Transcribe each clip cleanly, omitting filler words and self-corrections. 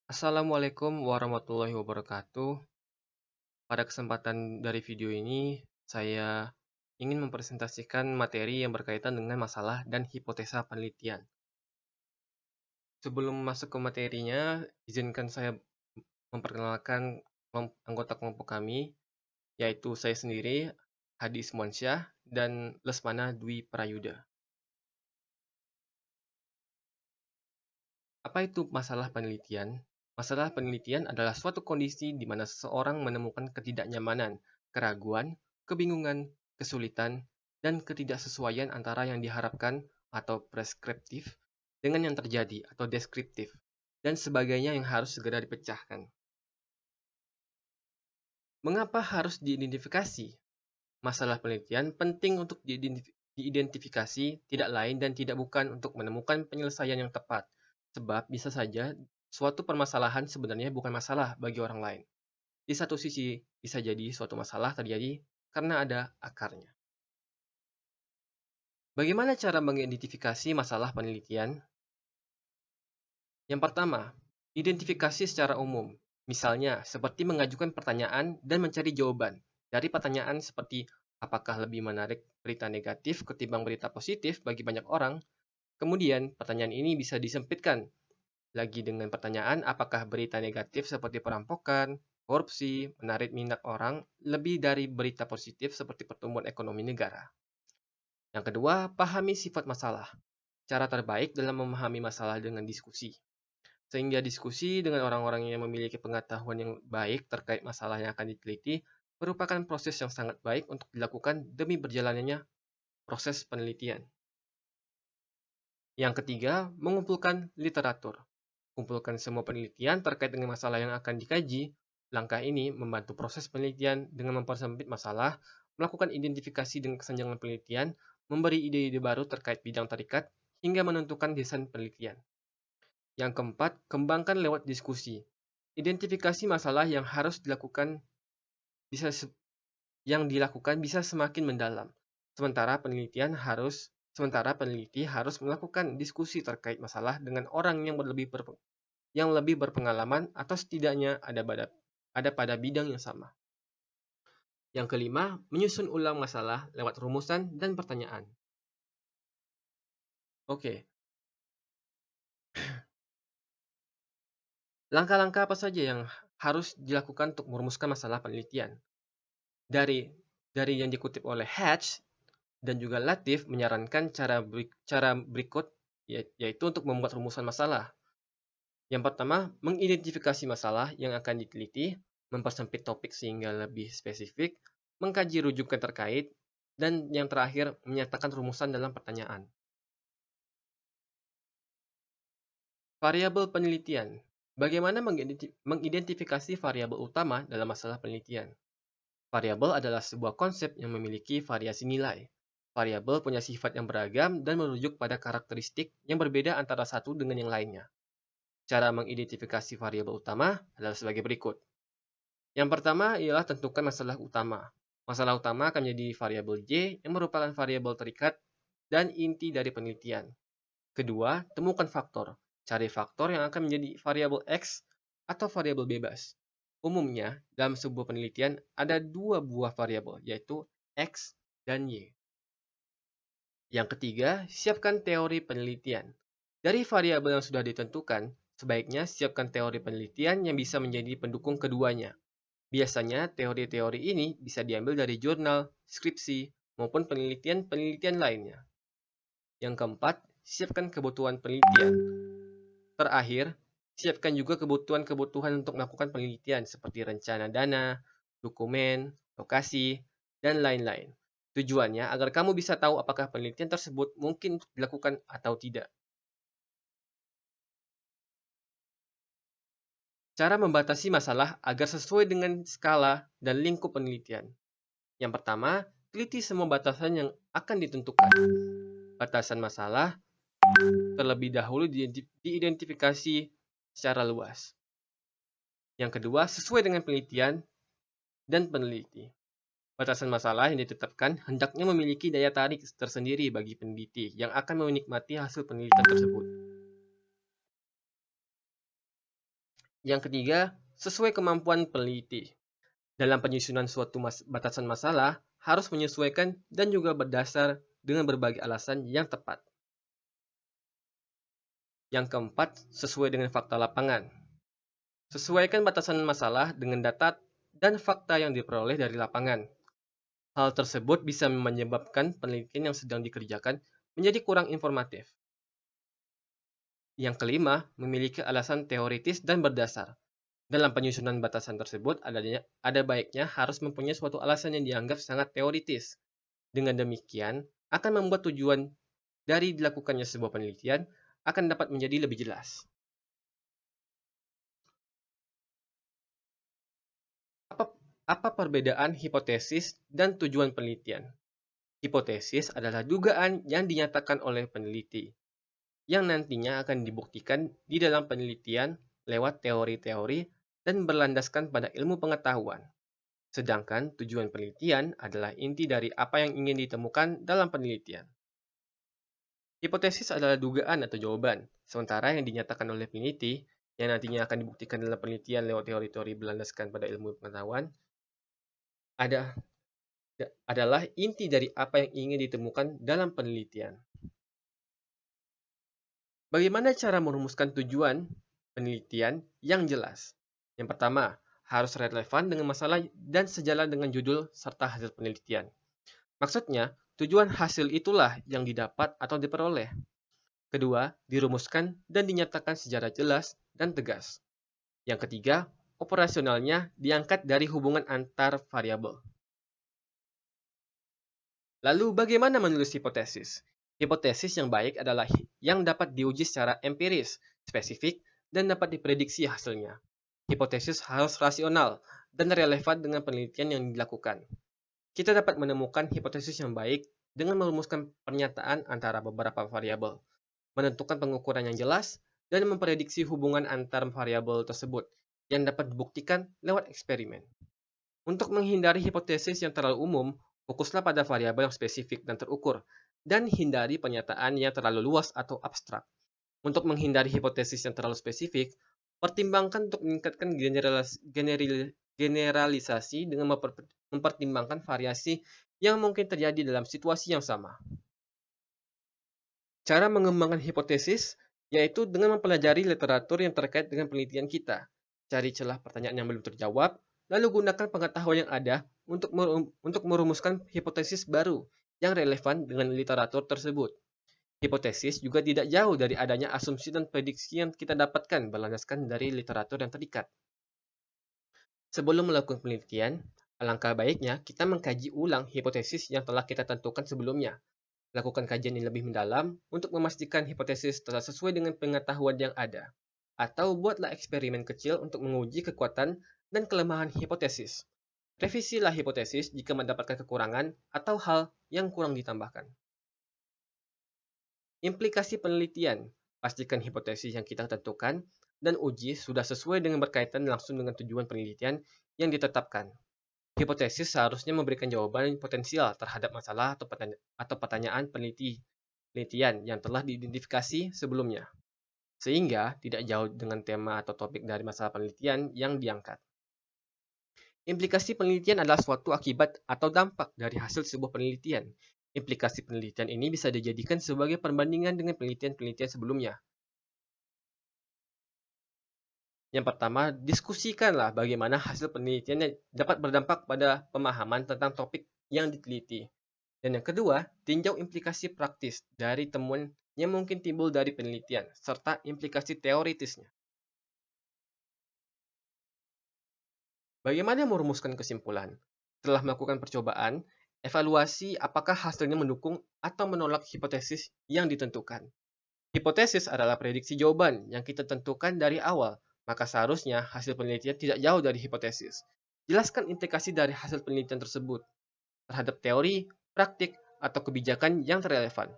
Assalamualaikum warahmatullahi wabarakatuh. Pada kesempatan dari video ini, saya ingin mempresentasikan materi yang berkaitan dengan masalah dan hipotesa penelitian. Sebelum masuk ke materinya, izinkan saya memperkenalkan anggota kelompok kami, yaitu saya sendiri, Hadi Ismonsyah, dan Lesmana Dwi Prayuda. Apa itu masalah penelitian? Masalah penelitian adalah suatu kondisi di mana seseorang menemukan ketidaknyamanan, keraguan, kebingungan, kesulitan, dan ketidaksesuaian antara yang diharapkan atau preskriptif dengan yang terjadi atau deskriptif, dan sebagainya yang harus segera dipecahkan. Mengapa harus diidentifikasi? Masalah penelitian penting untuk diidentifikasi, tidak lain dan tidak bukan untuk menemukan penyelesaian yang tepat, sebab bisa saja suatu permasalahan sebenarnya bukan masalah bagi orang lain. Di satu sisi, bisa jadi suatu masalah terjadi karena ada akarnya. Bagaimana cara mengidentifikasi masalah penelitian? Yang pertama, identifikasi secara umum. Misalnya, seperti mengajukan pertanyaan dan mencari jawaban. Dari pertanyaan seperti, apakah lebih menarik berita negatif ketimbang berita positif bagi banyak orang? Kemudian, pertanyaan ini bisa disempitkan lagi dengan pertanyaan apakah berita negatif seperti perampokan, korupsi, menarik minat orang lebih dari berita positif seperti pertumbuhan ekonomi negara. Yang kedua, pahami sifat masalah. Cara terbaik dalam memahami masalah dengan diskusi. Sehingga diskusi dengan orang-orang yang memiliki pengetahuan yang baik terkait masalah yang akan diteliti merupakan proses yang sangat baik untuk dilakukan demi berjalannya proses penelitian. Yang ketiga, mengumpulkan literatur. Kumpulkan semua penelitian terkait dengan masalah yang akan dikaji. Langkah ini membantu proses penelitian dengan mempersempit masalah, melakukan identifikasi dengan kesenjangan penelitian, memberi ide-ide baru terkait bidang terikat, hingga menentukan desain penelitian. Yang keempat, kembangkan lewat diskusi. Identifikasi masalah yang harus dilakukan bisa semakin mendalam. Sementara peneliti harus melakukan diskusi terkait masalah dengan orang yang lebih berpengalaman atau setidaknya ada pada bidang yang sama. Yang kelima, menyusun ulang masalah lewat rumusan dan pertanyaan. Oke, langkah-langkah apa saja yang harus dilakukan untuk merumuskan masalah penelitian? Dari yang dikutip oleh Hatch dan juga Latif menyarankan cara berikut, yaitu untuk membuat rumusan masalah. Yang pertama, mengidentifikasi masalah yang akan diteliti, mempersempit topik sehingga lebih spesifik, mengkaji rujukan terkait, dan yang terakhir, menyatakan rumusan dalam pertanyaan. Variabel penelitian. Bagaimana mengidentifikasi variabel utama dalam masalah penelitian? Variabel adalah sebuah konsep yang memiliki variasi nilai. Variabel punya sifat yang beragam dan merujuk pada karakteristik yang berbeda antara satu dengan yang lainnya. Cara mengidentifikasi variabel utama adalah sebagai berikut. Yang pertama ialah tentukan masalah utama. Masalah utama akan menjadi variabel Y yang merupakan variabel terikat dan inti dari penelitian. Kedua, temukan faktor. Cari faktor yang akan menjadi variabel X atau variabel bebas. Umumnya, dalam sebuah penelitian ada dua buah variabel, yaitu X dan Y. Yang ketiga, siapkan teori penelitian. Dari variabel yang sudah ditentukan, sebaiknya siapkan teori penelitian yang bisa menjadi pendukung keduanya. Biasanya, teori-teori ini bisa diambil dari jurnal, skripsi, maupun penelitian-penelitian lainnya. Yang keempat, siapkan kebutuhan penelitian. Terakhir, siapkan juga kebutuhan-kebutuhan untuk melakukan penelitian seperti rencana dana, dokumen, lokasi, dan lain-lain. Tujuannya agar kamu bisa tahu apakah penelitian tersebut mungkin untuk dilakukan atau tidak. Cara membatasi masalah agar sesuai dengan skala dan lingkup penelitian. Yang pertama, teliti semua batasan yang akan ditentukan. Batasan masalah terlebih dahulu diidentifikasi secara luas. Yang kedua, sesuai dengan penelitian dan peneliti. Batasan masalah yang ditetapkan hendaknya memiliki daya tarik tersendiri bagi peneliti yang akan menikmati hasil penelitian tersebut. Yang ketiga, sesuai kemampuan peneliti. Dalam penyusunan suatu batasan masalah, harus menyesuaikan dan juga berdasar dengan berbagai alasan yang tepat. Yang keempat, sesuai dengan fakta lapangan. Sesuaikan batasan masalah dengan data dan fakta yang diperoleh dari lapangan. Hal tersebut bisa menyebabkan penelitian yang sedang dikerjakan menjadi kurang informatif. Yang kelima, memiliki alasan teoritis dan berdasar. Dalam penyusunan batasan tersebut, ada baiknya harus mempunyai suatu alasan yang dianggap sangat teoritis. Dengan demikian, akan membuat tujuan dari dilakukannya sebuah penelitian akan dapat menjadi lebih jelas. Apa perbedaan hipotesis dan tujuan penelitian? Hipotesis adalah dugaan yang dinyatakan oleh peneliti, yang nantinya akan dibuktikan di dalam penelitian lewat teori-teori dan berlandaskan pada ilmu pengetahuan. Sedangkan tujuan penelitian adalah inti dari apa yang ingin ditemukan dalam penelitian. Hipotesis adalah dugaan atau jawaban, sementara yang dinyatakan oleh peneliti, yang nantinya akan dibuktikan dalam penelitian lewat teori-teori berlandaskan pada ilmu pengetahuan, adalah inti dari apa yang ingin ditemukan dalam penelitian. Bagaimana cara merumuskan tujuan penelitian yang jelas? Yang pertama, harus relevan dengan masalah dan sejalan dengan judul serta hasil penelitian. Maksudnya, tujuan hasil itulah yang didapat atau diperoleh. Kedua, dirumuskan dan dinyatakan secara jelas dan tegas. Yang ketiga, operasionalnya diangkat dari hubungan antar variabel. Lalu bagaimana menulis hipotesis? Hipotesis yang baik adalah yang dapat diuji secara empiris, spesifik, dan dapat diprediksi hasilnya. Hipotesis harus rasional dan relevan dengan penelitian yang dilakukan. Kita dapat menemukan hipotesis yang baik dengan merumuskan pernyataan antara beberapa variabel, menentukan pengukuran yang jelas, dan memprediksi hubungan antar variabel tersebut yang dapat dibuktikan lewat eksperimen. Untuk menghindari hipotesis yang terlalu umum, fokuslah pada variabel yang spesifik dan terukur, dan hindari pernyataan yang terlalu luas atau abstrak. Untuk menghindari hipotesis yang terlalu spesifik, pertimbangkan untuk meningkatkan generalisasi dengan mempertimbangkan variasi yang mungkin terjadi dalam situasi yang sama. Cara mengembangkan hipotesis yaitu dengan mempelajari literatur yang terkait dengan penelitian kita. Cari celah pertanyaan yang belum terjawab, lalu gunakan pengetahuan yang ada untuk merumuskan hipotesis baru yang relevan dengan literatur tersebut. Hipotesis juga tidak jauh dari adanya asumsi dan prediksi yang kita dapatkan berlandaskan dari literatur yang terikat. Sebelum melakukan penelitian, alangkah baiknya kita mengkaji ulang hipotesis yang telah kita tentukan sebelumnya. Lakukan kajian yang lebih mendalam untuk memastikan hipotesis telah sesuai dengan pengetahuan yang ada. Atau buatlah eksperimen kecil untuk menguji kekuatan dan kelemahan hipotesis. Revisilah hipotesis jika mendapatkan kekurangan atau hal yang kurang ditambahkan. Implikasi penelitian. Pastikan hipotesis yang kita tentukan dan uji sudah sesuai dengan berkaitan langsung dengan tujuan penelitian yang ditetapkan. Hipotesis seharusnya memberikan jawaban potensial terhadap masalah atau pertanyaan penelitian yang telah diidentifikasi sebelumnya, sehingga tidak jauh dengan tema atau topik dari masalah penelitian yang diangkat. Implikasi penelitian adalah suatu akibat atau dampak dari hasil sebuah penelitian. Implikasi penelitian ini bisa dijadikan sebagai perbandingan dengan penelitian-penelitian sebelumnya. Yang pertama, diskusikanlah bagaimana hasil penelitian dapat berdampak pada pemahaman tentang topik yang diteliti. Dan yang kedua, tinjau implikasi praktis dari temuan yang mungkin timbul dari penelitian, serta implikasi teoritisnya. Bagaimana merumuskan kesimpulan? Setelah melakukan percobaan, evaluasi apakah hasilnya mendukung atau menolak hipotesis yang ditentukan. Hipotesis adalah prediksi jawaban yang kita tentukan dari awal, maka seharusnya hasil penelitian tidak jauh dari hipotesis. Jelaskan implikasi dari hasil penelitian tersebut terhadap teori, praktik, atau kebijakan yang relevan.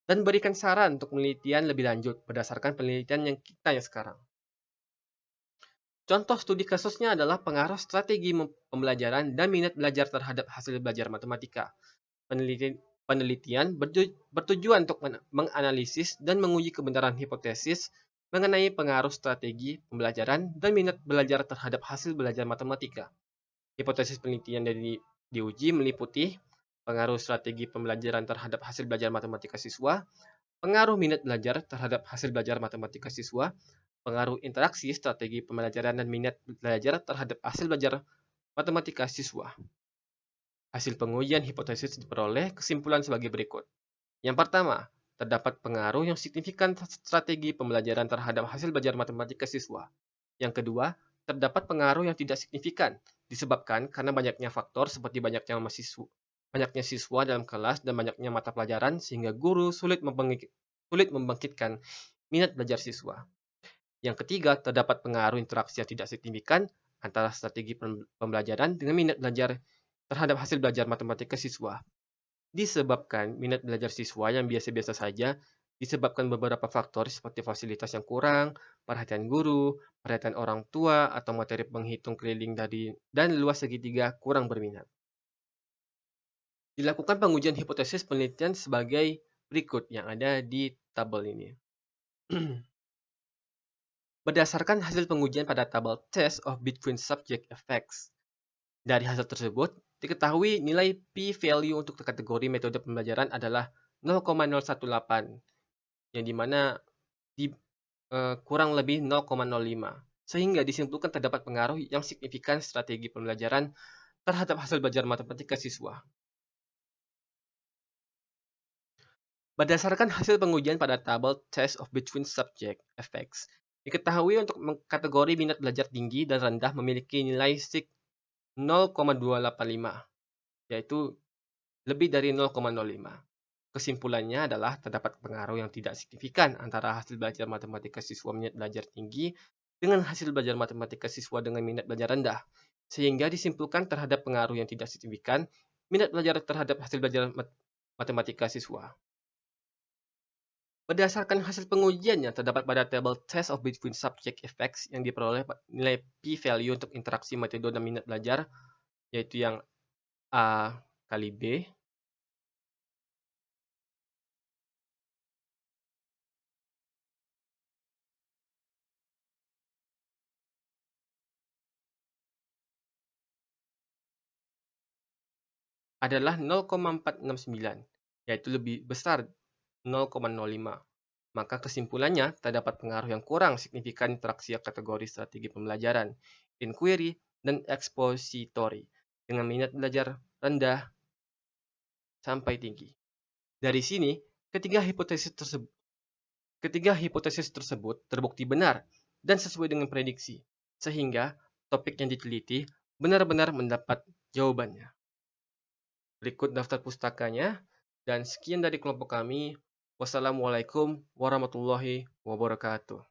Dan berikan saran untuk penelitian lebih lanjut berdasarkan penelitian yang kita yang sekarang. Contoh studi kasusnya adalah pengaruh strategi pembelajaran dan minat belajar terhadap hasil belajar matematika. Penelitian bertujuan untuk menganalisis dan menguji kebenaran hipotesis mengenai pengaruh strategi pembelajaran dan minat belajar terhadap hasil belajar matematika. Hipotesis penelitian dari diuji meliputi pengaruh strategi pembelajaran terhadap hasil belajar matematika siswa, pengaruh minat belajar terhadap hasil belajar matematika siswa, pengaruh interaksi strategi pembelajaran dan minat belajar terhadap hasil belajar matematika siswa. Hasil pengujian hipotesis diperoleh kesimpulan sebagai berikut. Yang pertama, terdapat pengaruh yang signifikan strategi pembelajaran terhadap hasil belajar matematika siswa. Yang kedua, terdapat pengaruh yang tidak signifikan, disebabkan karena banyaknya faktor seperti banyaknya siswa dalam kelas dan banyaknya mata pelajaran sehingga guru sulit membangkitkan minat belajar siswa. Yang ketiga, terdapat pengaruh interaksi yang tidak signifikan antara strategi pembelajaran dengan minat belajar terhadap hasil belajar matematika siswa. Disebabkan minat belajar siswa yang biasa-biasa saja disebabkan beberapa faktor seperti fasilitas yang kurang, perhatian guru, perhatian orang tua, atau materi penghitung keliling dan luas segitiga kurang berminat. Dilakukan pengujian hipotesis penelitian sebagai berikut yang ada di tabel ini. Berdasarkan hasil pengujian pada tabel Test of Between Subject Effects, dari hasil tersebut, diketahui nilai p-value untuk kategori metode pembelajaran adalah 0,018, yang dimana kurang lebih 0,05, sehingga disimpulkan terdapat pengaruh yang signifikan strategi pembelajaran terhadap hasil belajar matematika siswa. Berdasarkan hasil pengujian pada tabel Test of Between Subject Effects, diketahui untuk kategori minat belajar tinggi dan rendah memiliki nilai sig 0,285, yaitu lebih dari 0,05. Kesimpulannya adalah terdapat pengaruh yang tidak signifikan antara hasil belajar matematika siswa minat belajar tinggi dengan hasil belajar matematika siswa dengan minat belajar rendah, sehingga disimpulkan terhadap pengaruh yang tidak signifikan minat belajar terhadap hasil belajar matematika siswa. Berdasarkan hasil pengujian yang terdapat pada tabel Test of Between Subject Effects yang diperoleh nilai p-value untuk interaksi metode dan minat belajar, yaitu yang A kali B, adalah 0,469, yaitu lebih besar 0,05. Maka kesimpulannya, terdapat pengaruh yang kurang signifikan interaksi kategori strategi pembelajaran, inquiry, dan expository, dengan minat belajar rendah sampai tinggi. Dari sini, ketiga hipotesis tersebut terbukti benar dan sesuai dengan prediksi, sehingga topik yang diteliti benar-benar mendapat jawabannya. Berikut daftar pustakanya, dan sekian dari kelompok kami. Wassalamualaikum warahmatullahi wabarakatuh.